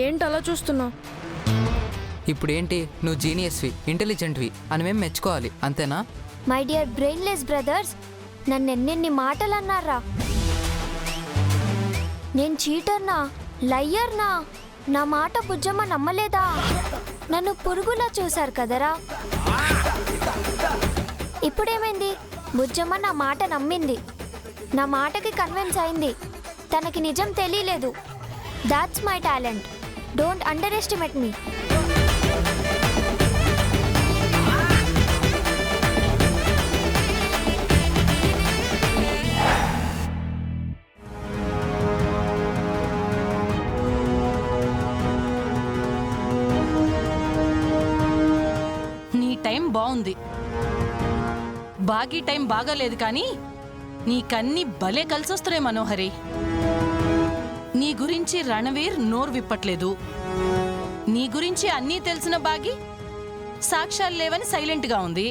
ఏంటి అలా చూస్తున్నావు? ఇప్పుడేంటి, నువ్వు జీనియస్వి, ఇంటెలిజెంట్వి అని మేము మెచ్చుకోవాలి, అంతేనా? మై డియర్ బ్రెయిన్లెస్ బ్రదర్స్, నన్ను ఎన్నెన్ని మాటలు అన్నారా? నేను చీటర్నా, లయ్యర్నా? నా మాట బుజ్జమ్మ నమ్మలేదా? నన్ను పురుగులా చూశారు కదరా. ఇప్పుడేమైంది? బుజ్జమ్మ నా మాట నమ్మింది, నా మాటకి కన్విన్స్ అయింది. తనకి నిజం తెలియలేదు. That's my talent. Don't under estimate me. Time బాగుంది, బాగీ టైం బాగాలేదు, కానీ నీకన్నీ భలే కలిసొస్తున్నాయి మనోహరి. నీ గురించి రణవీర్ నోరు విప్పట్లేదు, నీ గురించి అన్నీ తెలిసిన బాగి సాక్ష్యాలు లేవని సైలెంట్గా ఉంది.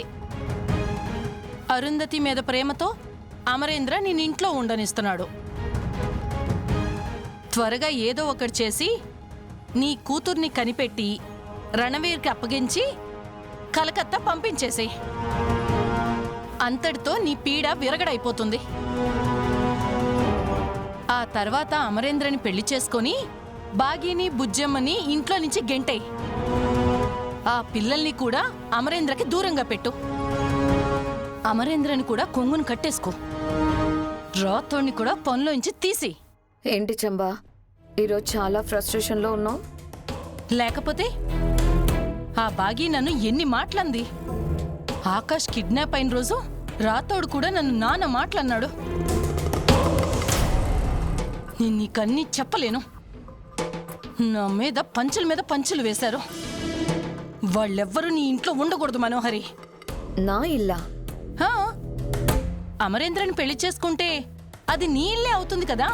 అరుంధతి మీద ప్రేమతో అమరేంద్ర నేను ఇంట్లో ఉండనిస్తున్నాడు. త్వరగా ఏదో ఒకటి చేసి నీ కూతుర్ని కనిపెట్టి రణవీర్కి అప్పగించి కలకత్తా పంపించేసేయ్. అంతటితో నీ పీడ విరగడైపోతుంది. ఆ తర్వాత అమరేంద్రని పెళ్లి చేసుకొని బాగీని బుజ్జమ్మని ఇంట్లో నుంచి గెంటేయ్. ఆ పిల్లల్ని కూడా అమరేంద్రకి దూరంగా పెట్టు. అమరేంద్రని కూడా కొంగును కట్టేసుకో. రాతోడిని కూడా పనిలోంచి తీసి. ఏంటి చంబా, ఈరోజు చాలా ఫ్రస్ట్రేషన్లో ఉన్నావు? లేకపోతే ఆ బాగీ నన్ను ఎన్ని మాటలంది. ఆకాష్ కిడ్నాప్ అయిన రోజు రాతోడు కూడా నన్ను నాన్న మాటలన్నాడు. నేను నీకన్నీ చెప్పలేను. నా మీద పంచులు వేశారు. వాళ్ళెవ్వరూ నీ ఇంట్లో ఉండకూడదు మనోహరి. నా ఇల్లా? అమరేంద్రని పెళ్లి చేసుకుంటే అది నీ ఇల్లే అవుతుంది కదా.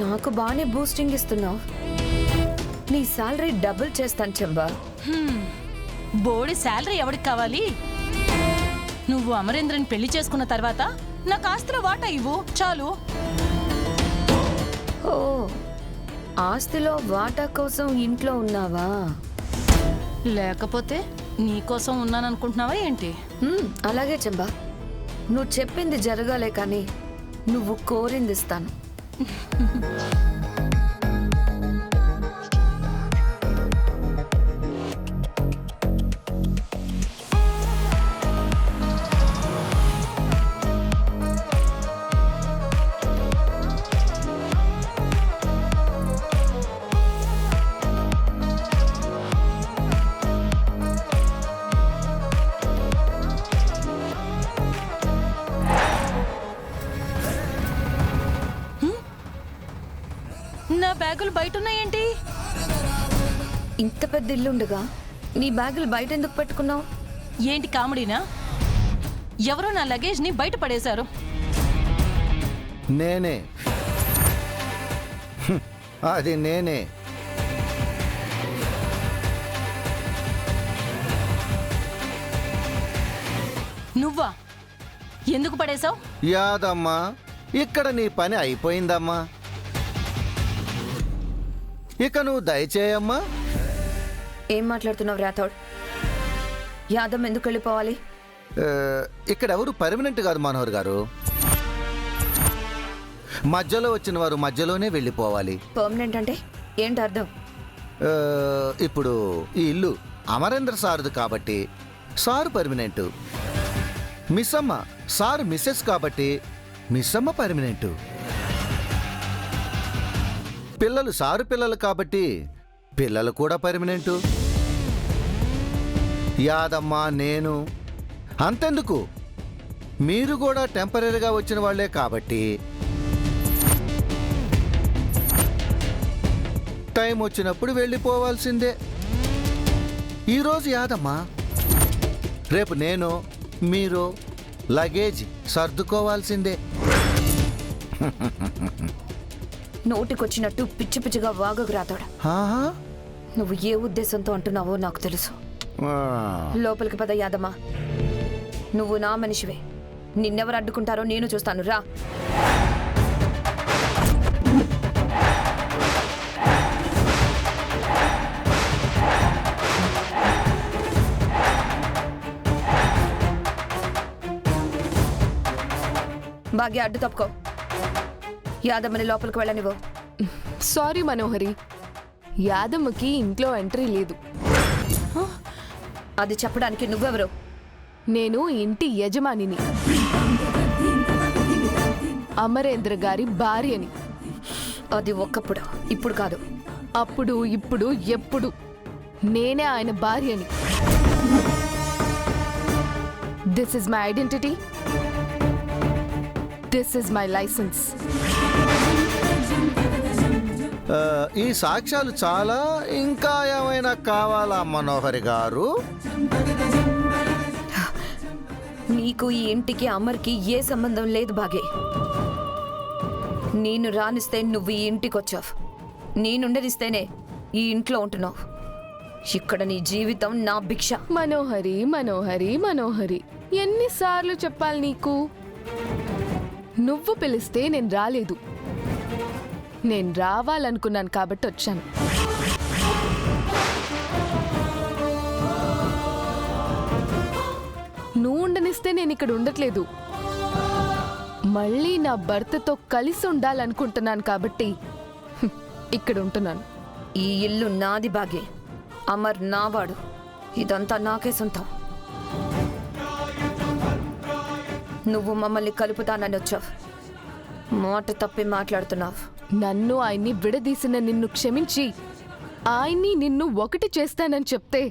నాకు బాగానే బూస్టింగ్ ఇస్తున్నావు. నీ శాలరీ డబుల్ చేస్తాను చంబా. బోడి శాలరీ ఎవరికి కావాలి? నువ్వు అమరేంద్రని పెళ్లి చేసుకున్న తర్వాత నాకు ఆస్తిలో వాటా ఇవ్వు చాలు. ఓ, ఆస్తిలో వాటా కోసం ఇంట్లో ఉన్నావా? లేకపోతే నీకోసం ఉన్నాననుకుంటున్నావా ఏంటి? అలాగే చంబా, నువ్వు చెప్పింది జరగాలే, కానీ నువ్వు కోరింది ఇస్తాను. నా బ్యాగులు బయట ఉన్నాయేంటి? ఇంత పెద్ద ఇల్లుండగా నీ బ్యాగులు బయట ఎందుకు పెట్టుకున్నావు? ఏంటి కామెడీనా? ఎవరో నా లగేజ్ ని బయట పడేశారు. నేనే, అది నేనే. నువ్వా? ఎందుకు పడేశావు? యాదమ్మా, ఇక్కడ నీ పని అయిపోయిందమ్మా. ఇక నువ్వు దయచేయమ్మా. ఏం మాట్లాడుతున్నావు రాథోడ్? యాదవ్ ఎందుకు వెళ్ళిపోవాలి? ఇక్కడెవరు పర్మనెంట్ కాదు మనోహర్ గారు. మధ్యలో వచ్చిన వారు మధ్యలోనే వెళ్ళిపోవాలి. పర్మనెంట్ అంటే ఏంటి అర్థం? ఇప్పుడు ఈ ఇల్లు అమరేంద్ర సార్ది కాబట్టి sir permanent. Missamma sir Mrs కాబట్టి మిస్సమ్మ పర్మనెంట్. పిల్లలు సారు పిల్లలు కాబట్టి పిల్లలు కూడా పర్మనెంటు. యాదమ్మ, నేను అంతెందుకు, మీరు కూడా టెంపరీగా వచ్చిన వాళ్లే కాబట్టి టైం వచ్చినప్పుడు వెళ్ళిపోవాల్సిందే. ఈరోజు యాదమ్మ, రేపు నేను మీరు లగేజ్ సర్దుకోవాల్సిందే. నోటికొచ్చినట్టు పిచ్చి పిచ్చిగా వాగకు రాతాడు. నువ్వు ఏ ఉద్దేశంతో అంటున్నావో నాకు తెలుసు. లోపలికి పద యాదమ్మ. నువ్వు నా మనిషివే. నిన్నెవరు అడ్డుకుంటారో నేను చూస్తాను, రా. బాగా అడ్డు తప్పుకో. యాదమ్మని లోపలికి వెళ్ళనివ్వు. సారీ మనోహరి, యాదమ్మకి ఇంట్లో ఎంట్రీ లేదు. అది చెప్పడానికి నువ్వెవరు? నేను ఇంటి యజమానిని, అమరేంద్ర గారి భార్యని. అది ఒకప్పుడు, ఇప్పుడు కాదు. అప్పుడు ఇప్పుడు ఎప్పుడు నేనే ఆయన భార్యని. This is my identity, this is my licence. ఈ సాక్ష్యాలు చాలా, ఇంకా ఏమైనా కావాలా మనోహరి గారు? నీకు ఈ ఇంటికి అమర్కి ఏ సంబంధం లేదు బాగే. నేను రానిస్తే నువ్వు ఈ ఇంటికి వచ్చావు, నేనుండనిస్తేనే ఈ ఇంట్లో ఉంటున్నావు. ఇక్కడ నీ జీవితం నా భిక్ష. మనోహరి మనోహరి మనోహరి, ఎన్నిసార్లు చెప్పాలి నీకు? నువ్వు పిలిస్తే నేను రాలేదు, నేను రావాలనుకున్నాను కాబట్టి వచ్చాను. నువ్వు ఉండనిస్తే నేను ఇక్కడ ఉండట్లేదు, మళ్ళీ నా భర్తతో కలిసి ఉండాలనుకుంటున్నాను కాబట్టి ఇక్కడ ఉంటున్నాను. ఈ ఇల్లు నాది బాగే, అమర్ నావాడు. ఇదంతా నాకే సొంతం. నువ్వు మమ్మల్ని కలుపుతానని వచ్చావు, మాట తప్పి మాట్లాడుతున్నావు. నన్ను ఆయన్ని విడదీసిన నిన్ను క్షమించి ఆయన్ని నిన్ను ఒకటి చేస్తానని చెప్తే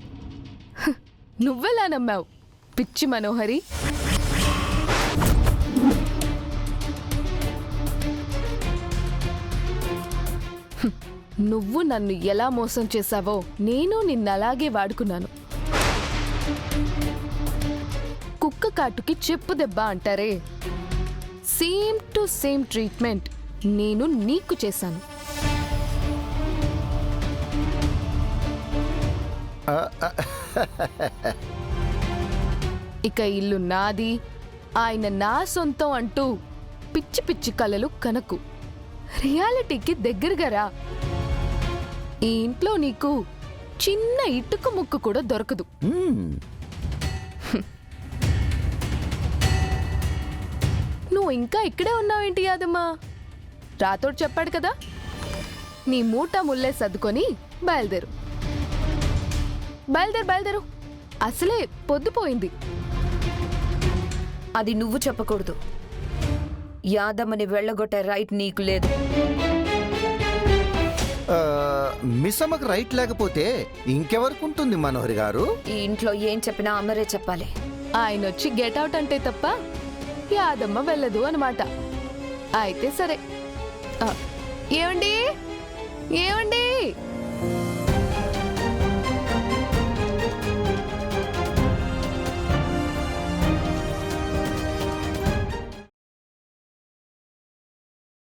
నువ్వెలా నమ్మావు పిచ్చి మనోహరి? నువ్వు నన్ను ఎలా మోసం చేశావో నేను నిన్నలాగే వాడుకున్నాను. కుక్క కాటుకి చెప్పు దెబ్బ అంటారే, సేమ్ టు సేమ్ ట్రీట్మెంట్ నేను నీకు చేశాను. ఇక ఇల్లు నాది, ఆయన నా సొంతం అంటూ పిచ్చి పిచ్చి కలలు కనకు. రియాలిటీకి దగ్గరగా రా. ఈ ఇంట్లో నీకు చిన్న ఇటుక ముక్కు కూడా దొరకదు. నువ్వు ఇంకా ఇక్కడే ఉన్నావేంటి యాదమ్మా? రాతోడు చెప్పాడు కదా, నీ మూట ముల్లే సర్దుకొని బయలుదేరు. బయలుదేరు బయలుదేరు, అసలే పొద్దుపోయింది. అది నువ్వు చెప్పకూడదు. యాదమ్మని వెళ్ళగొట్టే రైట్ నీకు లేదు. మిస్సమ్మకు రైట్ లేకపోతే ఇంకెవరికి ఉంటుంది మనోహరి గారు? ఈ ఇంట్లో ఏం చెప్పినా అమరే చెప్పాలి. ఆయన వచ్చి గెట్అవుట్ అంటే తప్ప యాదమ్మ వెళ్ళదు అన్నమాట. అయితే సరే. ఏమండి ఏమండి